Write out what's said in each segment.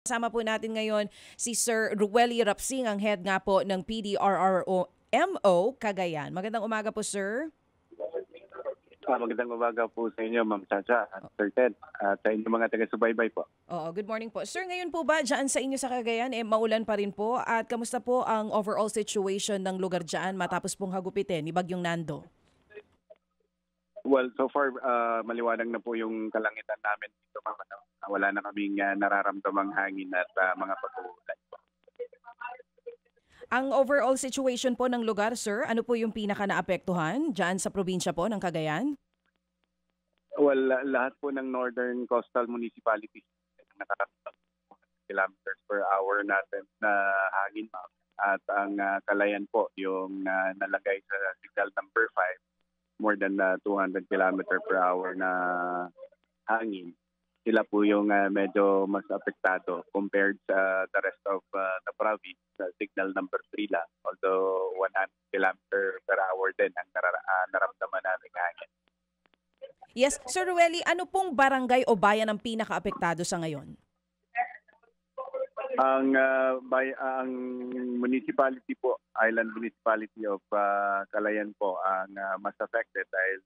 Kasama po natin ngayon si Sir Rueli Rapsing, ang head nga po ng PDRRMO Cagayan. Magandang umaga po, sir. Magandang umaga po sa inyo, Ma'am Chacha at Sir Ted, at sa inyong mga taga-subaybay po. Oo, good morning po. Sir, ngayon po ba dyan sa inyo sa Cagayan, maulan pa rin po? At kamusta po ang overall situation ng lugar dyan matapos pong hagupitin ni Bagyong Nando? Well, so far, maliwanag na po yung kalangitan namin dito, Ma'am. Wala na kaming nararamdamang hangin at mga pag-uulan po. Ang overall situation po ng lugar, sir, ano po yung pinaka-naapektuhan dyan sa probinsya po ng Cagayan? Well, lahat po ng northern coastal municipalities nakararamdam kilometers per hour natin na hangin, Ma'am. At ang Calayan po, yung nalagay sa signal number 5, more than 200 kilometer per hour na hangin. Sila po yung medyo mas apektado compared sa the rest of the province. Signal number 3 lang, although 100 kilometer per hour din ang naramdaman namin hangin. Yes, Sir Rueli, ano pong barangay o bayan ang pinaka-apektado sa ngayon? Ang municipality po, Island Municipality of Calayan po ang mas affected dahil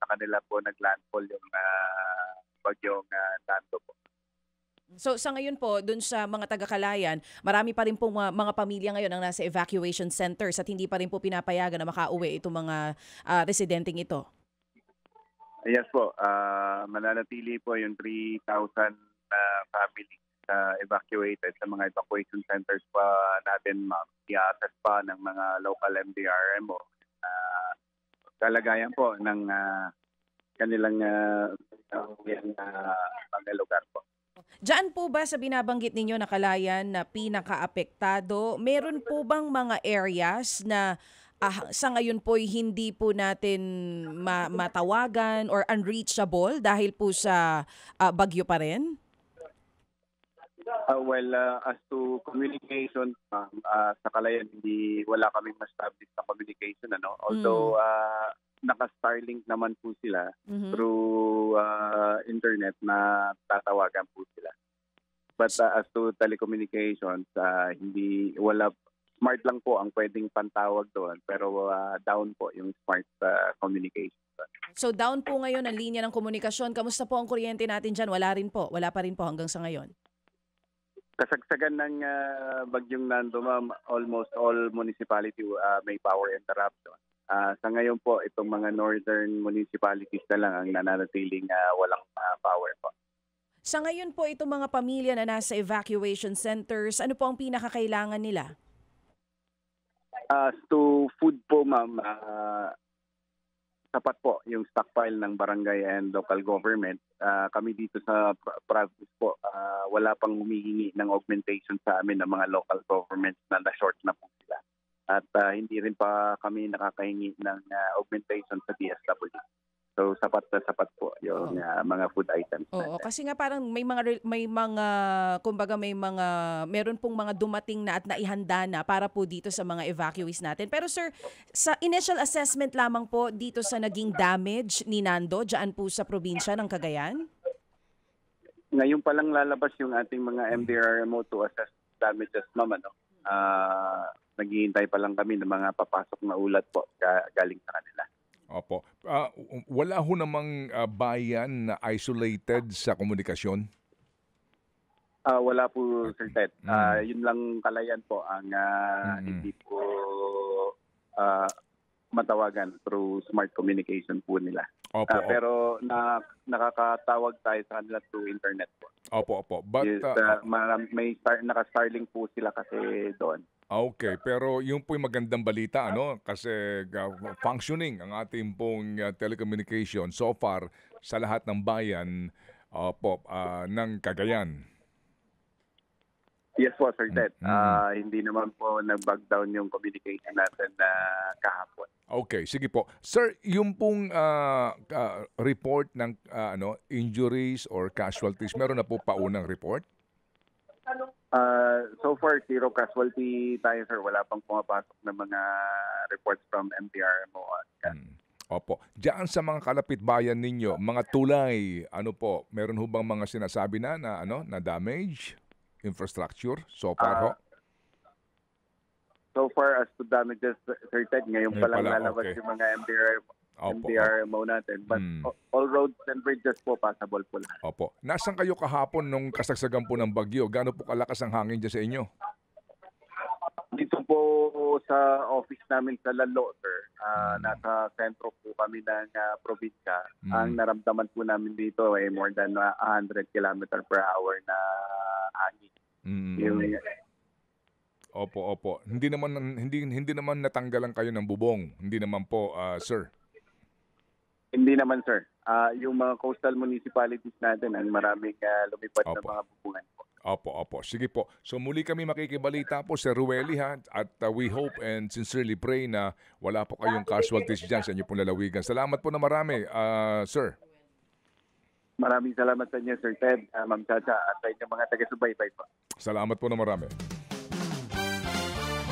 sa kanila po naglandfall yung bagyong Nando po. So sa ngayon po, dun sa mga taga-Calayan, marami pa rin pong mga pamilya ngayon ang nasa evacuation centers at hindi pa rin po pinapayagan na makauwi itong mga residenteng ito. Yes po, mananatili po yung 3,000 families evacuated sa mga evacuation centers pa natin, Ma'am. I-assess pa ng mga local MDRMO kalagayan po ng kanilang mga lugar po. Diyan po ba sa binabanggit ninyo na Calayan na pinaka-apektado, meron po bang mga areas na sa ngayon po hindi po natin matawagan or unreachable dahil po sa bagyo pa rin? As to communication, sa Calayan, wala kaming ma-establish na communication. Although, naka-Starlink naman po sila through internet na tatawagan po sila. But as to telecommunications, wala, smart lang po ang pwedeng pantawag doon, pero down po yung smart communication. So down po ngayon ang linya ng komunikasyon. Kamusta po ang kuryente natin dyan? Wala pa rin po hanggang sa ngayon. Kasagsagan ng Bagyong Nando, Ma'am, almost all municipality may power interruption. Sa ngayon po, itong mga northern municipalities na lang ang nananatiling walang power po. Sa ngayon po, itong mga pamilya na nasa evacuation centers, ano po ang pinakakailangan nila? As to food po, Ma'am, sapat po yung stockpile ng barangay and local government. Kami dito sa province po, wala pang humihingi ng augmentation sa amin ng mga local governments na na-short na po sila. At hindi rin pa kami nakakahingi ng augmentation sa DSWD. So sapat na sapat po yung mga food items. Oo, kasi nga parang meron pong mga dumating na at naihanda na para po dito sa mga evacuees natin. Pero sir, sa initial assessment lamang po dito sa naging damage ni Nando diyan po sa probinsya ng Cagayan? Ngayon pa lang lalabas yung ating mga MDRMO to assess damages, Ma'am. Naghihintay pa lang kami ng mga papasok na ulat po galing sa kanila. Opo. Wala ho namang bayan na isolated sa komunikasyon? Wala po, Sir Ted. Yun lang Calayan po ang hindi po matawagan through smart communication po nila. Opo, pero nakakatawag tayo sa kanila through internet po. Opo. But naka-Starlink po sila kasi doon. Okay, pero yung po'y magandang balita, kasi functioning ang ating pong telecommunication so far sa lahat ng bayan ng Cagayan. Yes po, Sir Ted. Hindi naman po nag-back down yung communication natin kahapon. Okay, sige po. Sir, yung pong report ng injuries or casualties, meron na po paunang report? So far, zero casualty tayo, sir. Wala pang pumapasok na mga reports from MDRMO. Opo. Diyan sa mga kalapit bayan ninyo, mga tulay, meron ho bang mga sinasabi na damage? infrastructure so far ho? So far as to damages, Sir Ted, ngayon pa lang pala, lalabas okay. yung mga Opo, MDRMO natin. But all roads and bridges po, passable po lahat. Opo. Nasaan kayo kahapon nung kasagsagan po ng bagyo? Gaano po kalakas ang hangin dyan sa inyo? Dito po sa office namin sa Lalo, sir, nasa sentro po kami ng probinsya. Ang naramdaman po namin dito ay more than 100 km per hour na hangin. Yung, Opo. Hindi naman natanggalan kayo ng bubong. Hindi naman po, sir. Hindi naman, sir. Yung mga coastal municipalities natin, ang maraming lumipad na mga bubungan po. Opo. Sige po. So muli kami makikibalita po sa Rueli ha, at we hope and sincerely pray na wala po kayong casualties dyan sa inyo pong lalawigan. Salamat po na marami, sir. Maraming salamat sa inyo, Sir Ted, Ma'am Chacha, at sa inyong mga taga-subaybay po. Salamat po na marami.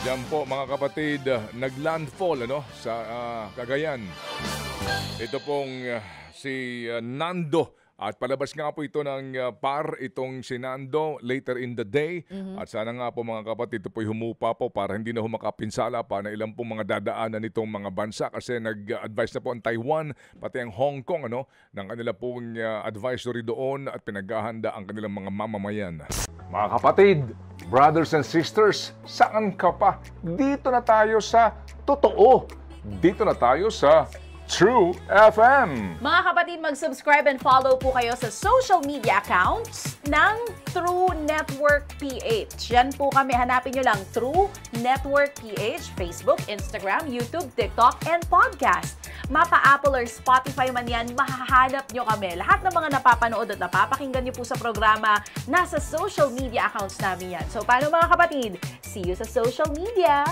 Diyan po mga kapatid, naglandfall sa Cagayan. Ito pong si Nando. At palabas nga po ito ng par itong si Nando later in the day. At sana nga po mga kapatid, ito po'y humupa po para hindi na humakapinsala pa na ilang pong mga dadaanan nitong mga bansa. Kasi nag-advise na po ang Taiwan, pati ang Hong Kong, ng kanila pong advisory doon at pinaghahanda ang kanilang mga mamamayan. Mga kapatid, brothers and sisters, saan ka pa? Dito na tayo sa totoo. Dito na tayo sa True FM. Mga kapatid, mag-subscribe and follow po kayo sa social media accounts ng True Network PH. Yan po kami. Hanapin nyo lang True Network PH, Facebook, Instagram, YouTube, TikTok, and podcast. Mapa Apple or Spotify man yan, mahahanap nyo kami. Lahat ng mga napapanood at napapakinggan nyo po sa programa, nasa social media accounts namin yan. So, paano mga kapatid? See you sa social media!